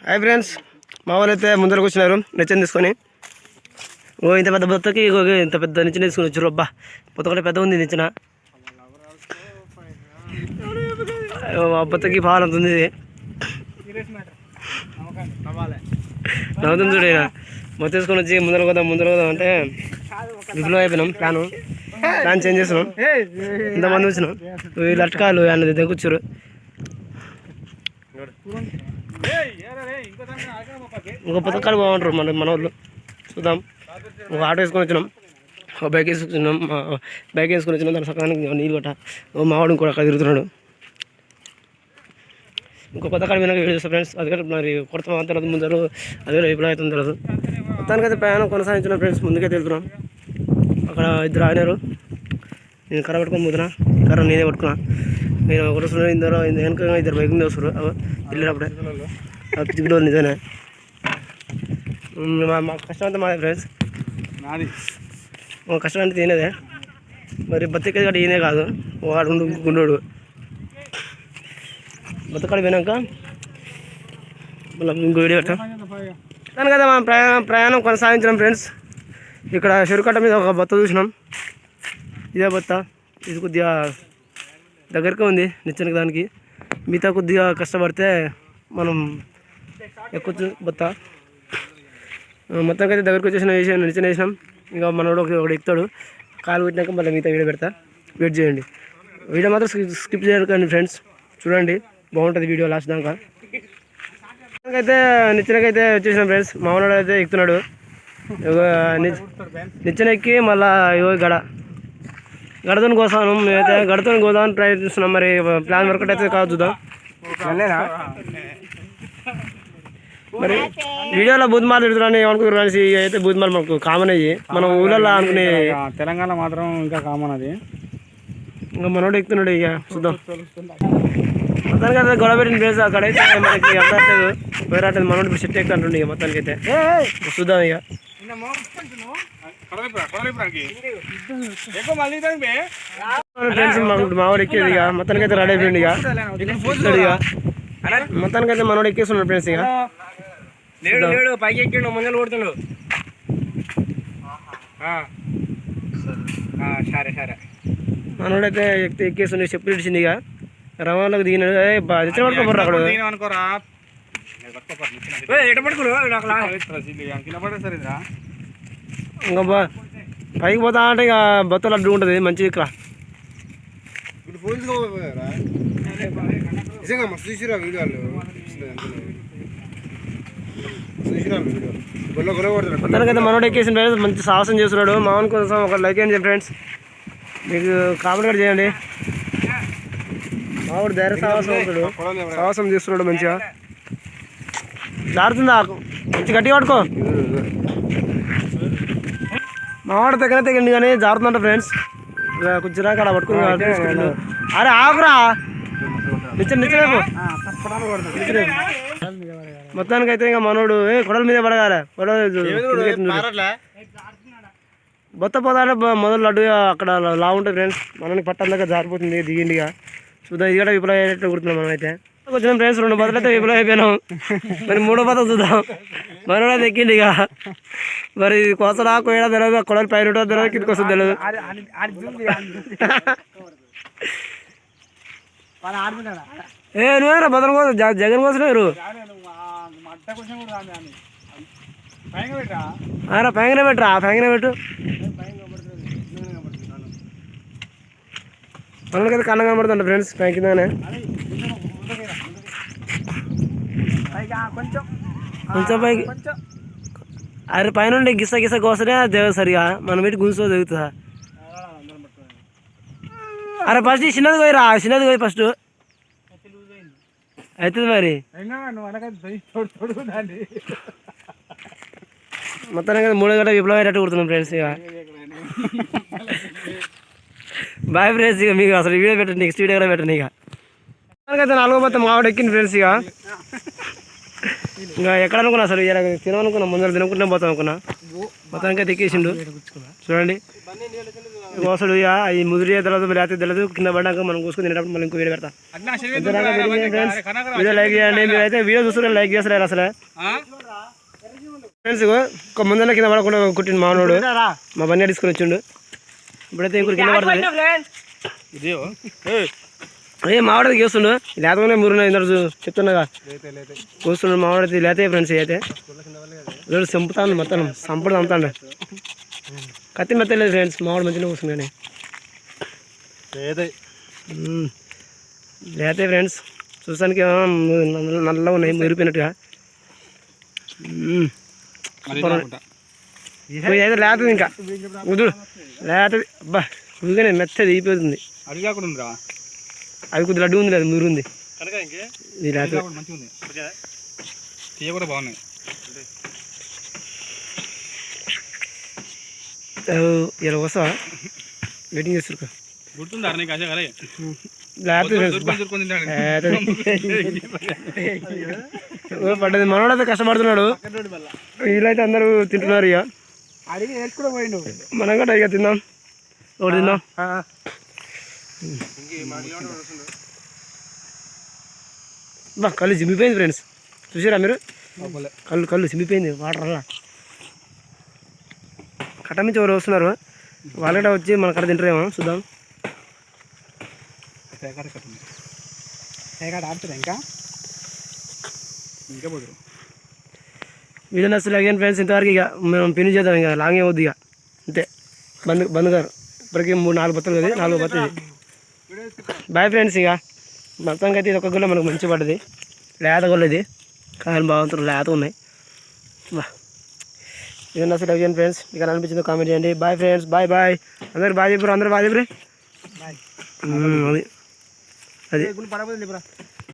Hi friends, మా వాళ్ళు అయితే ముందరకు వచ్చినారు నిచ్చెన తీసుకొని. ఇంత పెద్ద బొత్తకి ఇంత పెద్ద నిచ్చెన తీసుకొని వచ్చారు. అబ్బా బొత్త కూడా పెద్ద ఉంది నిచ్చెన. బొత్తకి పాలు అంత ఉంది. నవ్వుతుంది చూడ. మొత్తం తీసుకొని వచ్చి ముందర పోదాం అంటే విఫలం అయిపోయినాం. ప్లాన్ చేంజ్ చేస్తున్నాం. ఇంతమంది వచ్చినాం. వీళ్ళు అట్టకాలు అన్నది దగ్గొచ్చారు. ఇంకో పథకాలు బాగుంటారు మన వాళ్ళు. చూద్దాం. ఒక ఆటో వేసుకొని వచ్చినాం, ఒక బైక్ వేసుకొని వచ్చినాం. దాని సకానికి నీళ్ళు కొట్ట మావాడు ఇంకో అక్కడ తిరుగుతున్నాడు. ఇంకో పథకాలు వినాక వీడియో చూస్తాం ఫ్రెండ్స్. అది మరి కొడతాం తెలియదు, ముందరు అదే విఫలం అవుతుంది తెలియదు. మొత్తానికైతే ప్రయాణం కొనసాగించిన ఫ్రెండ్స్. ముందుకైతే వెళ్తున్నాం. అక్కడ ఇద్దరు ఆగినారు. నేను కర్ర పట్టుకొని పోతున్నా. కర్ర నేనే పట్టుకున్నా. నేను ఒకటి వస్తున్నాను, వెనక ఇద్దరు బైక్ మీద వస్తారు. వెళ్ళినప్పుడే పిచ్చిలో నిజమే. మా కష్టం అంతా మాదే ఫ్రెండ్స్. మా కష్టం అంటే తినేదే. మరి బతికేది కూడా ఈయనే కాదు, వాడు గుండోడు. బతకాడు పోయినాక మళ్ళీ ఇంకో వీడియో పెట్టాం. దాని కదా మనం ప్రయాణం కొనసాగించినాం ఫ్రెండ్స్. ఇక్కడ చెరుకట్ట మీద ఒక బత్త చూసినాం. ఇదే బత్త. ఇది కొద్దిగా దగ్గరగా ఉంది నిచ్చెనకి. దానికి మిగతా కొద్దిగా కష్టపడితే మనం ఎక్కొచ్చు బత్త. మొత్తానికి అయితే దగ్గరకు వచ్చేసిన నిచ్చెన వేసినాం. ఇంకా మనోడు ఒకటి ఎక్కుతాడు. కాలు పెట్టినాక మళ్ళీ మిగతా వీడియో పెడతా. వెయిట్ చేయండి. వీడియో మాత్రం స్కిప్ చేయకండి ఫ్రెండ్స్. చూడండి, బాగుంటుంది వీడియో లాస్ట్ దాకా. అయితే నిచ్చెనకైతే వచ్చేసినాం ఫ్రెండ్స్. మామూలు అయితే ఎక్కుతున్నాడు. నిచ్చెన ఎక్కి మళ్ళీ గడతోని కోసాను. మేమైతే గడతోని కోదామని ప్రయత్నిస్తున్నాం. మరి ప్లాన్ వర్కౌట్ అయితే కాదు, చూద్దాం. మరి వీడియోలో బూద్మాలు పెడుతున్నాను ఏమనుకుంటున్నారు అనేసి. అయితే బూద్మాలు మనకు కామన్ అయ్యి మనం ఊళ్ళల్లో అనుకునే. తెలంగాణ మాత్రం ఇంకా కామన్ అది. ఇంకా మనోడు ఎక్కుతున్నాడు. ఇక చూద్దాం. మొత్తానికి అయితే గొడవ పెట్టిన ప్లేస్ అక్కడైతే మనకి అర్థట్లేదు, వేరేట్లేదు. మనోడు ఇప్పుడు సెట్ ఎక్కుతుంటుండే. ఇక మొత్తానికి అయితే చూద్దాం. ఇక ఫ్రెండ్స్ మావాడు ఎక్కేది. ఇక మొత్తానికి అయితే రెడీ అయిపోయింది. ఇక మొత్తానికి అయితే మనోడు ఎక్కేస్తున్నాడు ఫ్రెండ్స్. ఇక పైకి ఎక్కిండు, ముందలు కొడుతుండు. సరే సరే మనోడైతే ఎక్కేస్తుండే. చెప్పు ఇచ్చింది. ఇక రవాణాలకు దిగినాడు. పట్టుకోబర్రా అక్కడ. ఇంకా పైకి పోతా అంటే ఇక బత్తలు అడ్డు ఉంటుంది మంచి. ఇక్కడ మొత్తానికైతే మనోడు ఎక్కేసిన ఫ్రెండ్స్. మంచి సాహసం చేస్తున్నాడు. మామూలు కోసం ఒక లైక్ చేయండి ఫ్రెండ్స్. మీకు కామెంట్ కూడా చేయండి. మావాడు ధైర్య సాహసం చేస్తున్నాడు మంచిగా. జారుతుందా? మంచి గట్టిగా పట్టుకో. మావాడు తెగండి కానీ జారుతుందంట ఫ్రెండ్స్. కొంచెం రాక అలా పట్టుకుని. అరే ఆకురా, నిచ్చెన మొత్తానికి అయితే ఇంకా మనోడు కొడల మీద పడగాలి. బొత్త పోతాడే మొదలు లడ్డు అక్కడ లా ఉంటుంది ఫ్రెండ్స్. మనకి పట్టందాకా జారిపోతుంది. దిగిండిగా చూద్దాం. ఇది కూడా విఫలం అయ్యేటట్టు కుడుతున్నాం మనమైతే. వచ్చినాం ఫ్రెండ్స్. 2 బదులు అయితే విఫలం అయిపోయినాం. మరి 3వ బదులు చూద్దాం. మనోడైతే ఎక్కిండి. ఇక మరి కోసడా కోయడా తెలియదు, కొడలు పైన తెలియదు, కిందకి వస్తుంది తెలియదు. నువ్వేరా బదులు కోసం జగన్ కోసం మీరు పైన పెట్టరా. పైన పెట్టు. మనకైతే కన్నం కనబడుతుంట ఫ్రెండ్స్ పై కిందనే. కొంచెం పైకి. అరే పైన గిస్స కోసనే దేవ సరిగా మనం పెట్టి గుంజుతో దిగుతుందా. అరే ఫస్ట్ చిన్నది పోయిరా. చిన్నది పోయి ఫస్ట్ అవుతుంది. మరి మొత్తానికి 3 గంటల విప్లవం అయ్యేటట్టు కుడుతున్నాం ఫ్రెండ్స్. ఇక బాయ్ ఫ్రెండ్స్. ఇక మీకు అసలు వీడియో పెట్టండి, నెక్స్ట్ వీడియో కూడా పెట్టండి. ఇక అయితే 4వ బత్త మావాడు ఎక్కింది ఫ్రెండ్స్. ఇక ఇంకా ఎక్కడ అనుకున్నా అసలు ఇలా తినమనుకున్నా. ముందర తినకుండా పోతాం అనుకున్నా. మొత్తానికి అయితే ఎక్కేసిండు. చూడండి కోసడు ఇక ఈ ముదిరి తెలియదు లేకపోతే తెలియదు కింద పడ్డాక మనం కోసుకొని తినేటప్పుడు మళ్ళీ ఇంకో వీడియో పెడతా ఫ్రెండ్స్ వీడియో లైక్ చేయండి మీరు అయితే వీడియో చూస్తున్నారు లైక్ చేస్తారు అసలే ఫ్రెండ్స్ ఒక ముందర కింద పడకుండా కుట్టిండు మానవుడు మా బండి తీసుకొని వచ్చిండు ఇప్పుడైతే ఇంకొక కింద పడుతుంది అదే మావాడికి చేస్తుండు లేతగానే మురున ఇందరు చెప్తున్నాగా కూర్చుండు మావాడితే లేతే ఫ్రెండ్స్ అయితే రోజు చంపుతాను మొత్తం సంపడు చంపుతాడు కత్తి మెత్తలేదు ఫ్రెండ్స్ మావాడు మంచిగా కూర్చుంది కానీ లేతే ఫ్రెండ్స్ చూసానికి నల్లగా ఉన్నాయి మెరిపోయినట్టుగా అయితే లేతుంది ఇంకా వదుడు లేతది అబ్బా ఉదిగానే మెత్తది అయిపోతుంది అది కొద్ది లడ్డు ఉంది అది మురు ఉంది ఇది లేతది బాగున్నాయి ఇలా వస్తావా వెయిటింగ్ చేస్తారు గుర్తుందా పడ్డది మనోడైతే కష్టపడుతున్నాడు వీళ్ళైతే అందరూ తింటున్నారు ఇక మనం కూడా ఇక తిందాం ఒకటి తిందాం బా కళ్ళు జిమ్మిపోయింది ఫ్రెండ్స్ చూసారా మీరు కళ్ళు జిమ్మిపోయింది వాటర్ అలా కట్ట నుంచి ఎవరు వస్తున్నారు వాళ్ళ వచ్చి మన కట్ట తింటారేమో చూద్దాం వీడియో నచ్చలేదు అగైన్ ఫ్రెండ్స్ ఇంతవరకు ఇక మేము ఫినిష్ చేద్దాం ఇక లాంగ్ ఏమవుద్ది ఇక అంతే బంద్ గారు ఇప్పటికీ 3-4 బత్తలు కదా 4 బత్తలు బాయ్ ఫ్రెండ్స్ ఇక మొత్తానికి అయితే ఇది ఒక గుల్ల మనకు మంచి పడ్డది లేత గుల్ల ఇది కాయలు బాగుంటుంది లేత ఉన్నాయి బా వీడియో నచ్చలేదు అగైన్ ఫ్రెండ్స్ ఇక అనిపించిందో కామెంట్ చేయండి బాయ్ ఫ్రెండ్స్ బాయ్ అందరు బాయ్ చెప్పారు అందరు బాయ్ చెప్పరు అది